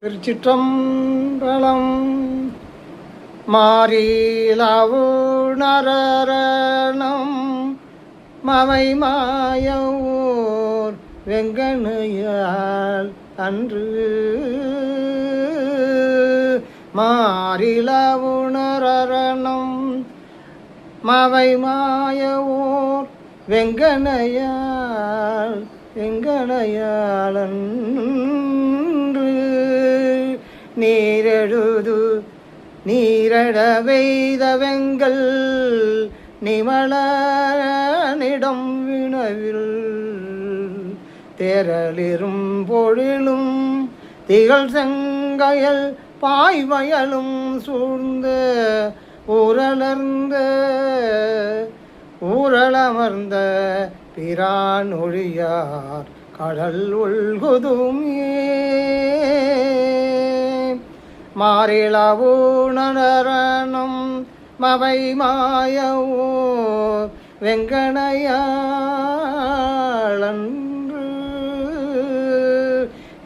திருச்சிற்றம்பலம். மாறிலவுணரணம் மவை மாயவூர் வெங்கனையால் அன்று மாறிலவுணரணம் மவை மாயவூர் வெங்கனையால் நீரெழுது நீரட வெய்தவெங்கள் நிமலனிடம் வினவில் தேரலிரும் பொழிலும் திகழ் செங்கயல் பாய்வயலும் சூழ்ந்த ஊரலமர்ந்த பிரான் ஒழியார் கடல் உள்குதுமே மாறிலவுணரணம் மவை மாயவூர் வெங்கனையாளன்று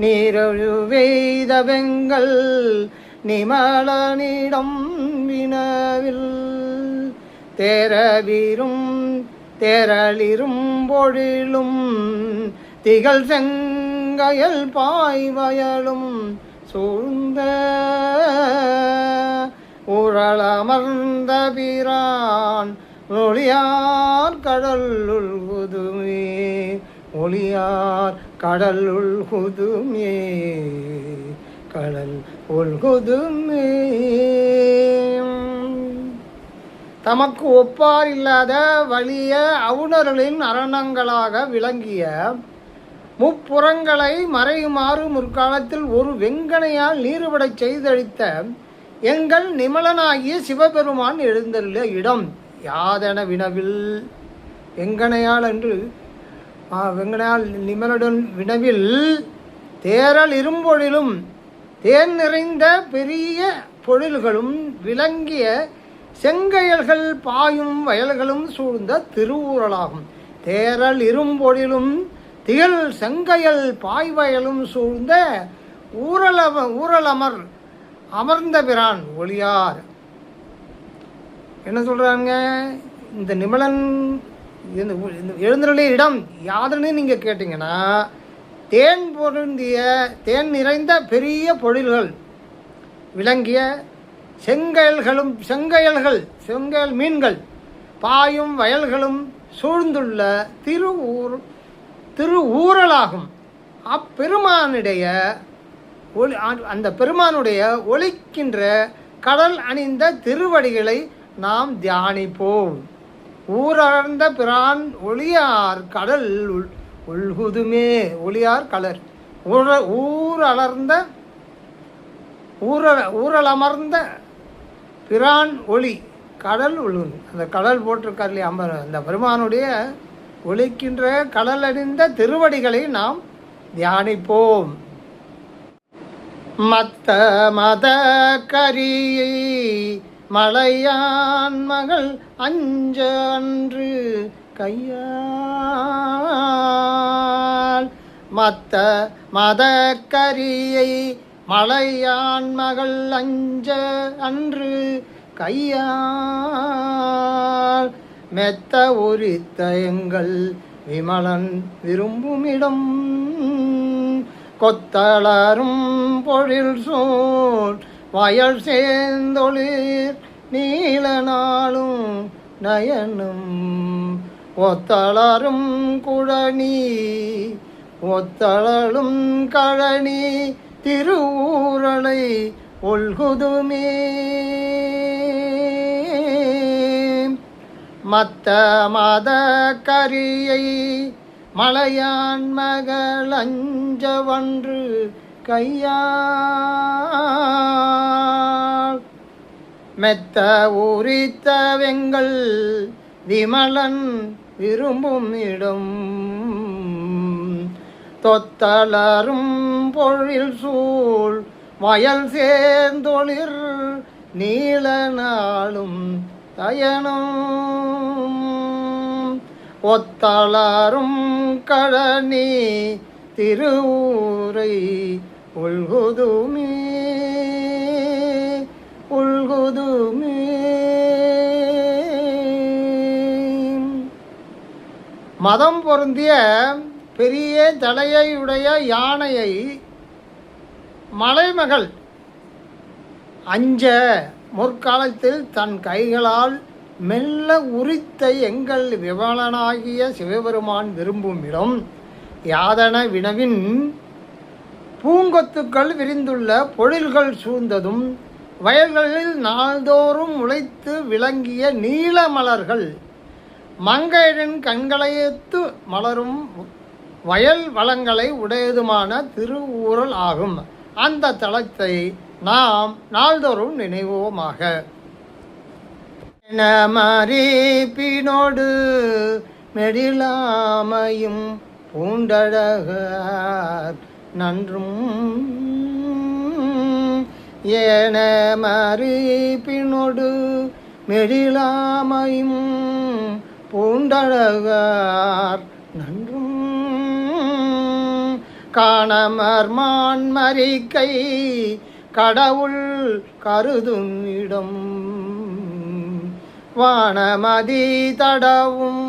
நீரொழு வெய்தவெங்கள் நிமலனிடம் வினவில் தேரலிரும் பொழிலும் திகழ் செங்கயல் பாய்வயலும் சூழ்ந்த ஊரலமர்ந்த பிரான் ஒளியார் கடலுள் குதுமே ஒளியார் கடலுள் குதுமே கடல் உள்குதுமே. தமக்கு ஒப்பார் இல்லாத வலிய அவுணர்களின் அரணங்களாக விளங்கிய முப்புறங்களை மறையுமாறு முற்காலத்தில் ஒரு வெங்கனையால் நீருபடச் செய்தளித்த எங்கள் நிமலனாகிய சிவபெருமான் எழுந்தருளிய இடம் யாதென வினவில் வெங்கனையால் என்று வெங்கனையால் நிமலுடன் வினவில் தேரல் இரும்பொழிலும் தேன் நிறைந்த பெரிய பொழில்களும் விளங்கிய செங்கயல்கள் பாயும் வயல்களும் சூழ்ந்த திருவூரலாகும். தேரல் இரும்பொழிலும் திகழ் செங்கயல் பாய்வயலும் சூழ்ந்த ஊரலமர் அமர்ந்த பிரான் ஒளியார். என்ன சொல்றாங்க? இந்த நிமலன் எழுந்தருளிய இடம் யாதுன்னு நீங்க கேட்டீங்கன்னா, தேன் பொருந்திய தேன் நிறைந்த பெரிய பொழில்கள் விளங்கிய செங்கயல் மீன்கள் பாயும் வயல்களும் சூழ்ந்துள்ள திருவூரலாகும். அந்த பெருமானுடைய ஒலிக்கின்ற கடல் அணிந்த திருவடிகளை நாம் தியானிப்போம். ஊரளர்ந்த பிரான் ஒளியார் கடல் உள்குதுமே ஒளியார் கடல் ஊரலமர்ந்த பிரான் ஒளி கடல் உள்குது. அந்த கடல் போட்டிருக்கார் இல்லையா அந்த பெருமானுடைய ஒலிக்கின்ற கடல் அணிந்த திருவடிகளை நாம் தியானிப்போம். மத்த மத கரியை மலையான் மகள் அஞ்ச அன்று கையால் மத்த மத கரியை மலையான் மகள் அஞ்ச அன்று கையால் மெத்த உரித்த எங்கள் விமலன் விரும்புமிடம் கொத்தளரும் பொழில் சூழ் வயல் சேர்ந்தொளிர் நீல நாளும் நயனும் ஒத்தளரும் குழனி ஒத்தளரும் கழனி திருவூரலை ஒல்குதுமே மத்த மத கரியை மலையான் மகள் அஞ்சவன்று கையால் மெத்த உரித்த வெங்கள் விமலன் விரும்பும் இடம் தொத்தளரும் பொழில் சூழ் வயல் சேர்ந்தொளிர் நீல நாளும் தயனும் ஒத்தளரும் கழனி திருவூரை உள்குதுமே உள்குதுமே. மதம் பொருந்திய பெரிய தலையுடைய யானையை மலைமகள் அஞ்ச முற்காலத்தில் தன் கைகளால் மெல்ல உரித்த எங்கள் விமலனாகிய சிவபெருமான் விரும்பும் இடம் யாதன வினவின் பூங்கொத்துக்கள் விரிந்துள்ள பொழில்கள் சூழ்ந்ததும் வயல்களில் நாள்தோறும் முளைத்து விளங்கிய நீல மலர்கள் மங்கையரின் கண்களையத்து மலரும் வயல் வளங்களை உடையதுமான திருவூரல் ஆகும். அந்த தலத்தை நாம் நாள்தோறும் நினைவோமாக. மறிப்பினோடு மெடிலாமையும் பூண்டழகார் நன்றும் ஏன மறிப்பினோடு மெடிலாமையும் பூண்டழகார் நன்றும் காணமர்மான் மறிக்கை கடவுள் கருதும் இடம் வானமதி தடவும்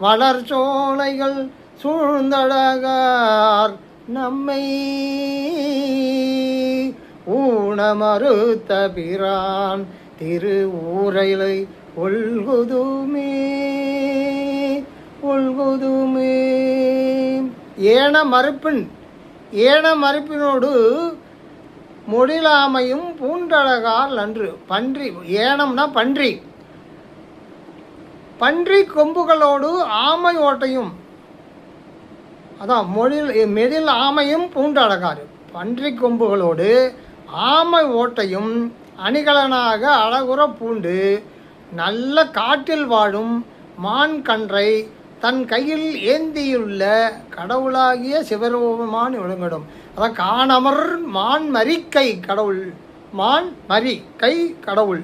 வளர் சோலைகள் சூழ்ந்தழகார் நம்மை ஊனமறுத்த பிரான் திருவூரைலை ஒல்குதுமே ஒல்குதுமே. ஏன மறுப்பினோடு மொழிலாமையும் பூண்டழகார் நன்று. பன்றி ஏனம்னா பன்றி கொம்புகளோடு ஆமை ஓட்டையும், அதான் மெடில் ஆமையும் பூண்டழகார். பன்றி கொம்புகளோடு ஆமை ஓட்டையும் அணிகலனாக அழகுற பூண்டு நல்ல காட்டில் வாழும் மான் கன்றை தன் கையில் ஏந்தியுள்ள கடவுளாகிய சிவபெருமான் விளங்கிடும். அதான் காணமர் மான் மறிக்கை கடவுள், மான் மறி கை கடவுள்.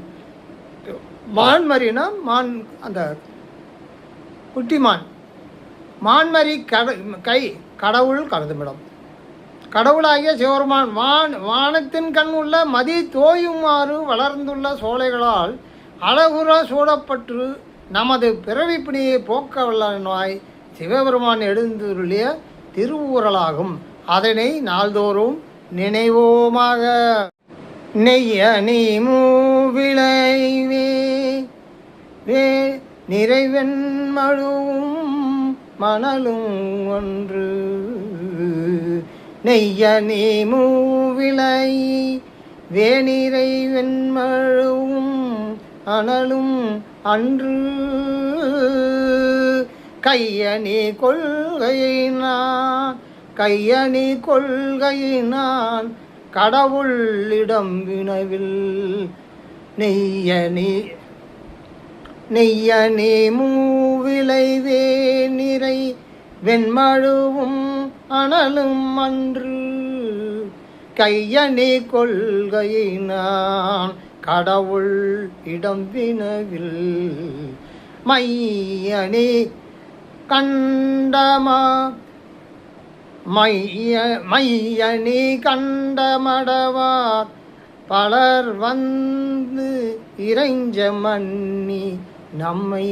மான்மரினா மான், அந்த குட்டி மான்மரி கை கடவுள் கருதுமிடம். கடவுளாகிய சிவபெருமான் வானத்தின் கண் உள்ள மதி தோயுமாறு வளர்ந்துள்ள சோலைகளால் அழகுற சூடப்பட்டு நமது பிறவி பிணியை போக்க வல்லனாய் சிவபெருமான் எழுந்துள்ள திருவூரலாகும். அதனை நாள்தோறும் நினைவோமாக. நெய்யணி மூவிளைவே நிறைவெண் மழுவும் மணலும் ஒன்று. நெய்யணி மூவிளை வேனிறை வெண்மழுவும் அனலும் அன்று. கையணி கொள்கையினான் கடவுளிடம் வினவில். நெய்யணி மூவிலை வேனிறை வெண்மழுவும் அனலும் அன்று. கையணி கொள்கையினான் கடவுள் இடம் வினவில். மையணி கண்டமடவார் பலர் வந்து இறைஞ்ச மன்னி நம்மை.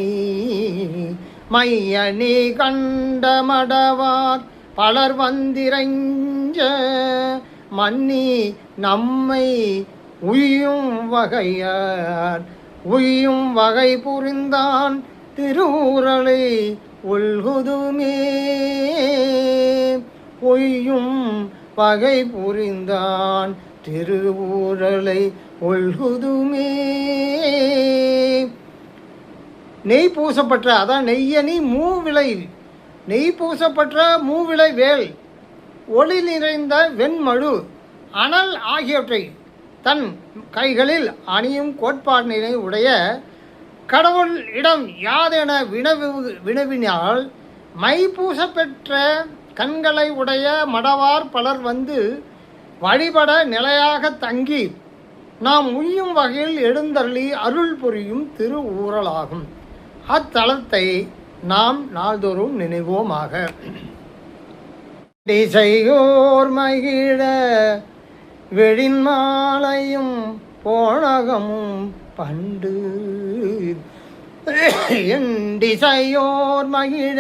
மையணி கண்டமடவார் பலர் வந்திறைஞ்ச மன்னி நம்மை உய்யும் வகை புரிந்தான் திருவுரலை ஒல்குதுமே. ஒய்யும் வகை புரிந்தான் திருவுரலை ஒல்குதுமே. நெய் பூசப்பட்ட, அதான் நெய்யணி மூவிளை, நெய் பூசப்பட்ட மூவிளை வேல், ஒளி நிறைந்த வெண்மழு, அனல் ஆகியவற்றை தன் கைகளில் அணியும் கோட்பாட்டினை உடைய கடவுள் இடம் யாதென வினவினால் மை பூசப்பெற்ற கண்களை உடைய மடவார் பலர் வந்து வழிபட நிலையாக தங்கி நாம் உய்யும் வகையில் எழுந்தருளி அருள் புரியும் திருவூரலாகும். அத்தலத்தை நாம் நாள்தோறும் நினைவோமாக. திசையோர் மகிழ வெழின்மாலையும் போனகமும் பண்டு எண்டிசையோர் மகிழ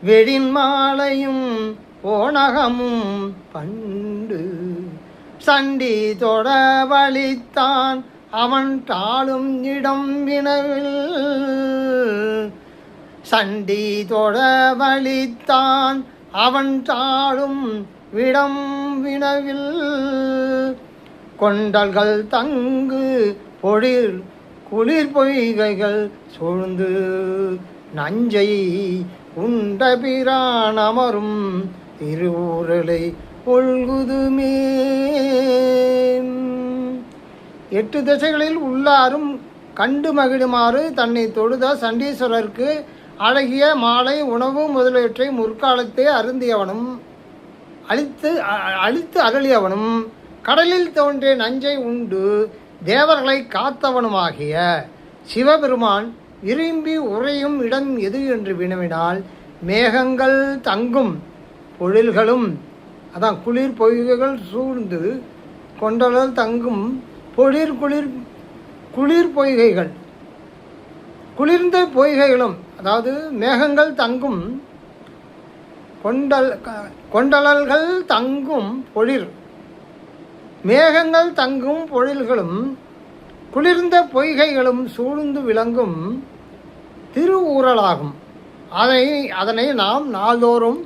வெழின்மாலையும் போனகமும் பண்டு சண்டி தொட வலித்தான் அவன் தாளும் இடம் வினவில் சண்டி தொட வலித்தான் அவன் தாளும் விடம் வினவில் கொண்டல்கள் தங்கு பொழில் குளிர் பொய்கைகள் சூழ்ந்து நஞ்சை உண்ட பிரான் அமரும் திருவுருளை ஒழ்குதுமே. 8 திசைகளில் உள்ளாரும் கண்டு மகிழுமாறு தன்னை தொழுத சண்டீஸ்வரருக்கு அழகிய மாலை உணவு முதலியவற்றை முற்காலத்தே அருந்தியவனும் அழித்து அருளியவனும் கடலில் தோன்றிய நஞ்சை உண்டு தேவர்களை காத்தவனுமாகிய சிவபெருமான் விரும்பி உறையும் இடம் எது என்று வினவினால் மேகங்கள் தங்கும் பொழில்களும், அதான் குளிர் பொய்கைகள் சூழ்ந்து கொண்டலல் தங்கும் குளிர் பொய்கைகள், குளிர்ந்த பொய்கைகளும், அதாவது மேகங்கள் தங்கும் கொண்டலல்கள் தங்கும் பொழில், மேகங்கள் தங்கும் பொழில்களும் குளிர்ந்த பொய்கைகளும் சூழ்ந்து விளங்கும் திருவுரலாகும். அதனை நாம் நாள்தோறும்